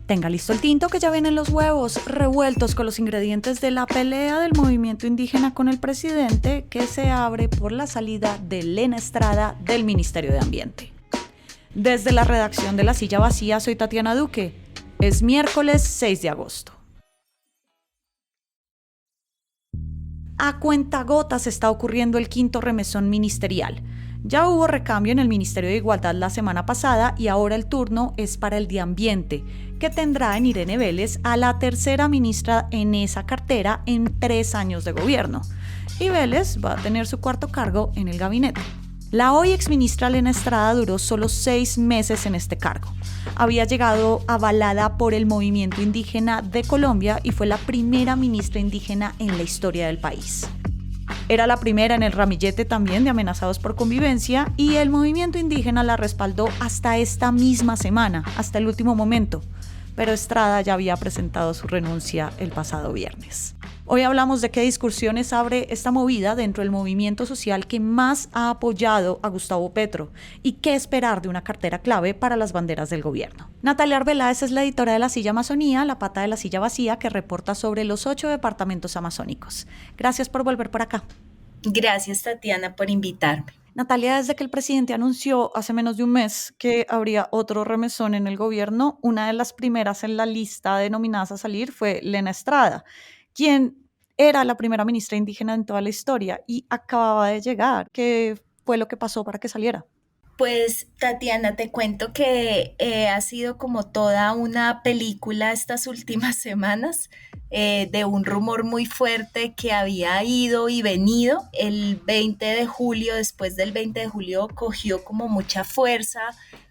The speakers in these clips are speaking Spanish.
Tenga listo el tinto que ya vienen los huevos revueltos con los ingredientes de la pelea del movimiento indígena con el presidente que se abre por la salida de Lena Estrada del Ministerio de Ambiente. Desde la redacción de La Silla Vacía soy Tatiana Duque. Es miércoles 6 de agosto. A cuentagotas está ocurriendo el quinto remesón ministerial. Ya hubo recambio en el Ministerio de Igualdad la semana pasada y ahora el turno es para el de Ambiente, que tendrá en Irene Vélez a la tercera ministra en esa cartera en 3 años de gobierno. Y Vélez va a tener su cuarto cargo en el gabinete. La hoy exministra Lena Estrada duró solo 6 meses en este cargo. Había llegado avalada por el movimiento indígena de Colombia y fue la primera ministra indígena en la historia del país. Era la primera en el ramillete también de amenazados por convivencia y el movimiento indígena la respaldó hasta esta misma semana, hasta el último momento. Pero Estrada ya había presentado su renuncia el pasado viernes. Hoy hablamos de qué discusiones abre esta movida dentro del movimiento social que más ha apoyado a Gustavo Petro y qué esperar de una cartera clave para las banderas del gobierno. Natalia Arbeláez es la editora de La Silla Amazonía, la pata de La Silla Vacía, que reporta sobre los 8 departamentos amazónicos. Gracias por volver por acá. Gracias, Tatiana, por invitarme. Natalia, desde que el presidente anunció hace menos de un mes que habría otro remesón en el gobierno, una de las primeras en la lista de nominadas a salir fue Lena Estrada, quien era la primera ministra indígena en toda la historia y acababa de llegar. ¿Qué fue lo que pasó para que saliera? Pues, Tatiana, te cuento que ha sido como toda una película estas últimas semanas de un rumor muy fuerte que había ido y venido. El 20 de julio, después del 20 de julio, cogió como mucha fuerza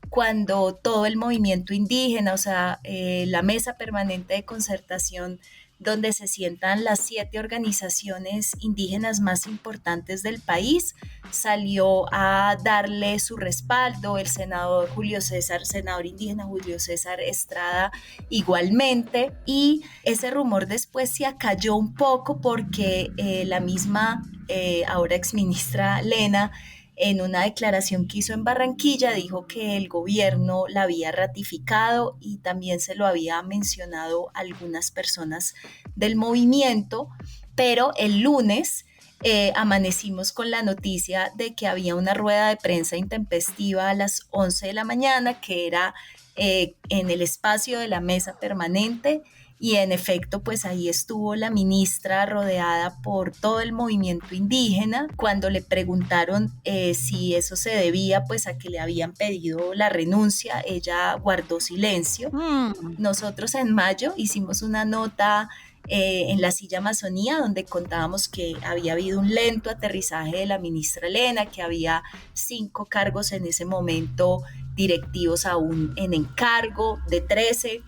cuando todo el movimiento indígena, o sea, la mesa permanente de concertación donde se sientan las 7 organizaciones indígenas más importantes del país, salió a darle su respaldo el senador senador indígena Julio César Estrada igualmente, y ese rumor después se acalló un poco porque la misma ahora exministra Lena en una declaración que hizo en Barranquilla, dijo que el gobierno la había ratificado y también se lo había mencionado a algunas personas del movimiento, pero el lunes amanecimos con la noticia de que había una rueda de prensa intempestiva a las 11 de la mañana, que era en el espacio de la mesa permanente, y en efecto, pues ahí estuvo la ministra rodeada por todo el movimiento indígena. Cuando le preguntaron si eso se debía pues a que le habían pedido la renuncia, ella guardó silencio. Nosotros en mayo hicimos una nota en La Silla Amazonía, donde contábamos que había habido un lento aterrizaje de la ministra Lena, que había 5 cargos en ese momento directivos aún en encargo de 13,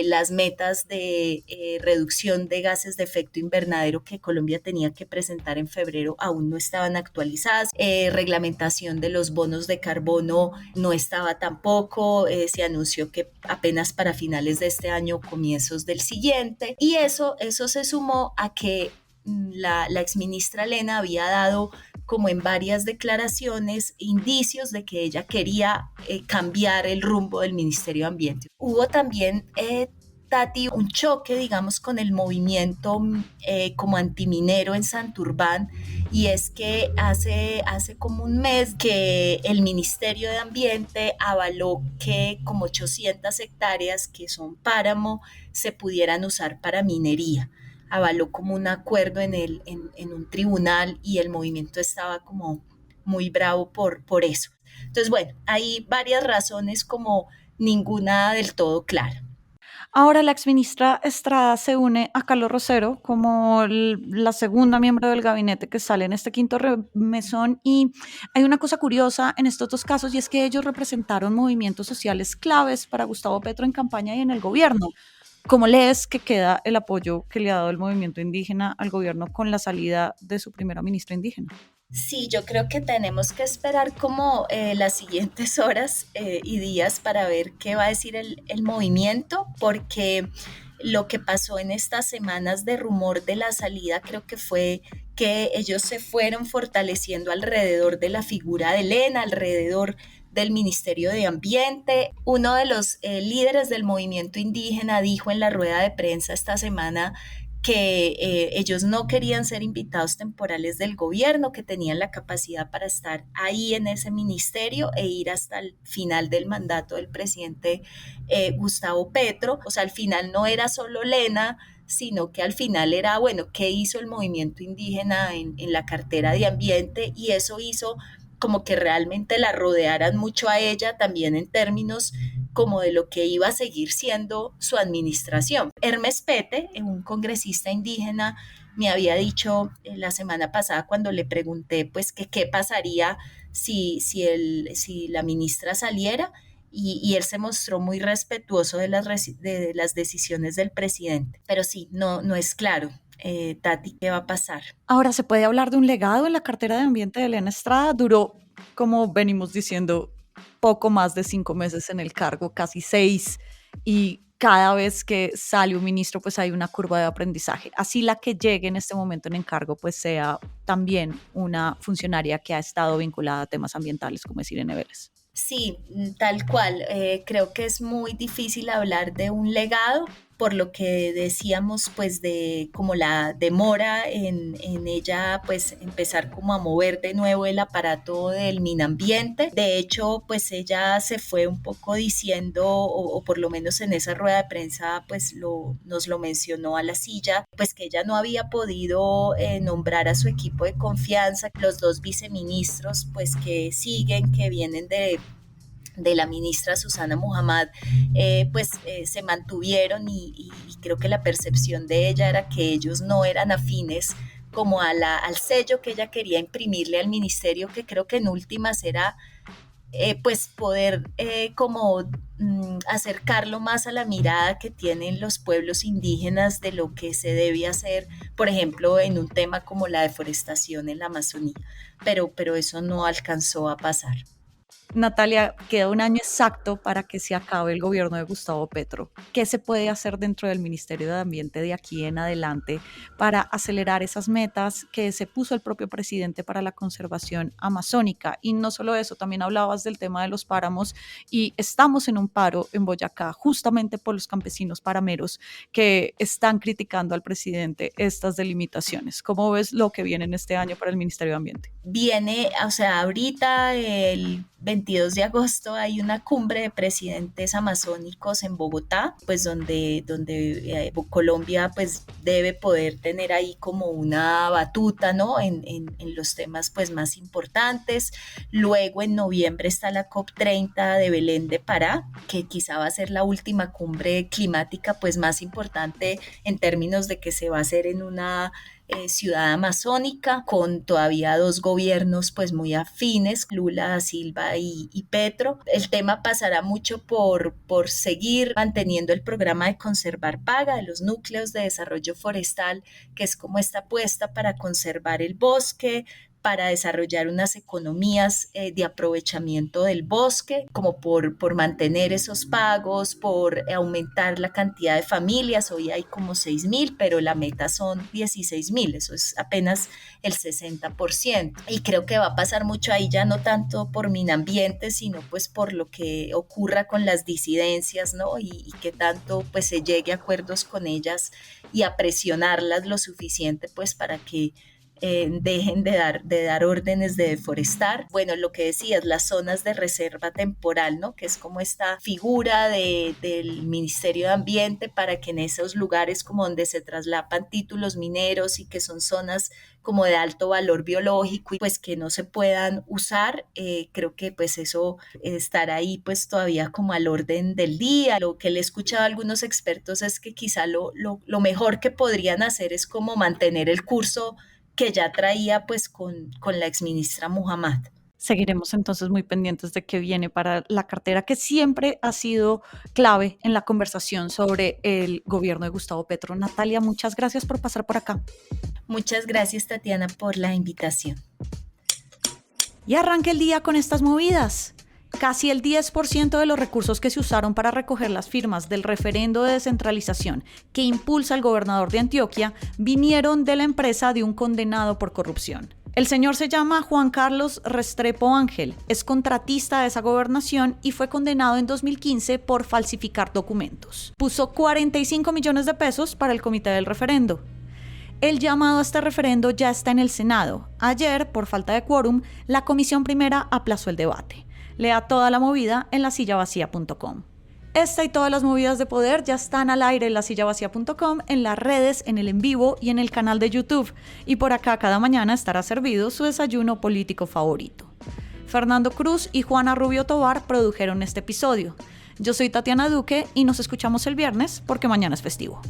las metas de reducción de gases de efecto invernadero que Colombia tenía que presentar en febrero aún no estaban actualizadas, reglamentación de los bonos de carbono no estaba tampoco, se anunció que apenas para finales de este año, comienzos del siguiente, y eso se sumó a que la exministra Lena había dado como en varias declaraciones indicios de que ella quería cambiar el rumbo del Ministerio de Ambiente. Hubo también Tati, un choque, digamos, con el movimiento como antiminero en Santurbán, y es que hace como un mes que el Ministerio de Ambiente avaló que como 800 hectáreas que son páramo se pudieran usar para minería. Avaló como un acuerdo en un tribunal, y el movimiento estaba como muy bravo por eso. Entonces, bueno, hay varias razones, como ninguna del todo clara. Ahora la exministra Estrada se une a Carlos Rosero como la segunda miembro del gabinete que sale en este quinto remesón, y hay una cosa curiosa en estos 2 casos, y es que ellos representaron movimientos sociales claves para Gustavo Petro en campaña y en el gobierno. ¿Cómo lees que queda el apoyo que le ha dado el movimiento indígena al gobierno con la salida de su primera ministra indígena? Sí, yo creo que tenemos que esperar como las siguientes horas y días para ver qué va a decir el movimiento, porque lo que pasó en estas semanas de rumor de la salida creo que fue que ellos se fueron fortaleciendo alrededor de la figura de Elena, alrededor del Ministerio de Ambiente. Uno de los líderes del movimiento indígena dijo en la rueda de prensa esta semana que ellos no querían ser invitados temporales del gobierno, que tenían la capacidad para estar ahí en ese ministerio e ir hasta el final del mandato del presidente Gustavo Petro. O sea, al final no era solo Lena, sino que al final era, bueno, ¿qué hizo el movimiento indígena en la cartera de ambiente? Y eso hizo como que realmente la rodearan mucho a ella también en términos como de lo que iba a seguir siendo su administración. Hermes Pete, un congresista indígena, me había dicho la semana pasada cuando le pregunté pues que qué pasaría si la ministra saliera, y él se mostró muy respetuoso de las decisiones del presidente. Pero sí, no es claro, Tati, ¿qué va a pasar? Ahora, ¿se puede hablar de un legado en la cartera de ambiente de Elena Estrada? Duró, como venimos diciendo, poco más de 5 meses en el cargo, casi 6, y cada vez que sale un ministro, pues hay una curva de aprendizaje. Así la que llegue en este momento en encargo, pues sea también una funcionaria que ha estado vinculada a temas ambientales, como es Irene Vélez. Sí, tal cual. Creo que es muy difícil hablar de un legado, por lo que decíamos, pues de como la demora en ella, pues empezar como a mover de nuevo el aparato del Minambiente. De hecho, pues ella se fue un poco diciendo, o por lo menos en esa rueda de prensa, pues nos lo mencionó a la silla, pues que ella no había podido nombrar a su equipo de confianza, los 2 viceministros, pues que siguen, que vienen de la ministra Susana Muhammad, se mantuvieron, y creo que la percepción de ella era que ellos no eran afines como al sello que ella quería imprimirle al ministerio, que creo que en últimas era pues poder acercarlo más a la mirada que tienen los pueblos indígenas de lo que se debe hacer, por ejemplo, en un tema como la deforestación en la Amazonía, pero eso no alcanzó a pasar. Natalia, queda un año exacto para que se acabe el gobierno de Gustavo Petro. ¿Qué se puede hacer dentro del Ministerio de Ambiente de aquí en adelante para acelerar esas metas que se puso el propio presidente para la conservación amazónica? Y no solo eso, también hablabas del tema de los páramos, y estamos en un paro en Boyacá justamente por los campesinos parameros que están criticando al presidente estas delimitaciones. ¿Cómo ves lo que viene en este año para el Ministerio de Ambiente? Viene, o sea, ahorita el 22 de agosto hay una cumbre de presidentes amazónicos en Bogotá, pues donde Colombia pues debe poder tener ahí como una batuta, ¿no? En los temas pues más importantes. Luego en noviembre está la COP30 de Belén de Pará, que quizá va a ser la última cumbre climática pues más importante en términos de que se va a hacer en una ciudad amazónica, con todavía 2 gobiernos pues muy afines, Lula da Silva y Petro. El tema pasará mucho por seguir manteniendo el programa de Conservar Paga de los núcleos de desarrollo forestal, que es como esta apuesta para conservar el bosque, para desarrollar unas economías de aprovechamiento del bosque, como por mantener esos pagos, por aumentar la cantidad de familias. Hoy hay como 6.000, pero la meta son 16.000, eso es apenas el 60%. Y creo que va a pasar mucho ahí, ya no tanto por Minambiente, sino pues por lo que ocurra con las disidencias, ¿no? Y que tanto pues se llegue a acuerdos con ellas y a presionarlas lo suficiente pues para que dejen de dar órdenes de deforestar. Bueno, lo que decías, las zonas de reserva temporal, ¿no? Que es como esta figura del Ministerio de Ambiente para que en esos lugares como donde se traslapan títulos mineros y que son zonas como de alto valor biológico y pues que no se puedan usar, creo que pues eso estará ahí pues todavía como al orden del día. Lo que le he escuchado a algunos expertos es que quizá lo mejor que podrían hacer es como mantener el curso que ya traía pues con la exministra Muhammad. Seguiremos entonces muy pendientes de qué viene para la cartera, que siempre ha sido clave en la conversación sobre el gobierno de Gustavo Petro. Natalia, muchas gracias por pasar por acá. Muchas gracias, Tatiana, por la invitación. Y arranca el día con estas movidas. Casi el 10% de los recursos que se usaron para recoger las firmas del referendo de descentralización que impulsa el gobernador de Antioquia vinieron de la empresa de un condenado por corrupción. El señor se llama Juan Carlos Restrepo Ángel, es contratista de esa gobernación y fue condenado en 2015 por falsificar documentos. Puso 45 millones de pesos para el comité del referendo. El llamado a este referendo ya está en el Senado. Ayer, por falta de quórum, la Comisión Primera aplazó el debate. Lea toda la movida en lasillavacía.com. Esta y todas las movidas de poder ya están al aire en lasillavacía.com, en las redes, en el en vivo y en el canal de YouTube. Y por acá cada mañana estará servido su desayuno político favorito. Fernando Cruz y Juana Rubio Tovar produjeron este episodio. Yo soy Tatiana Duque y nos escuchamos el viernes porque mañana es festivo.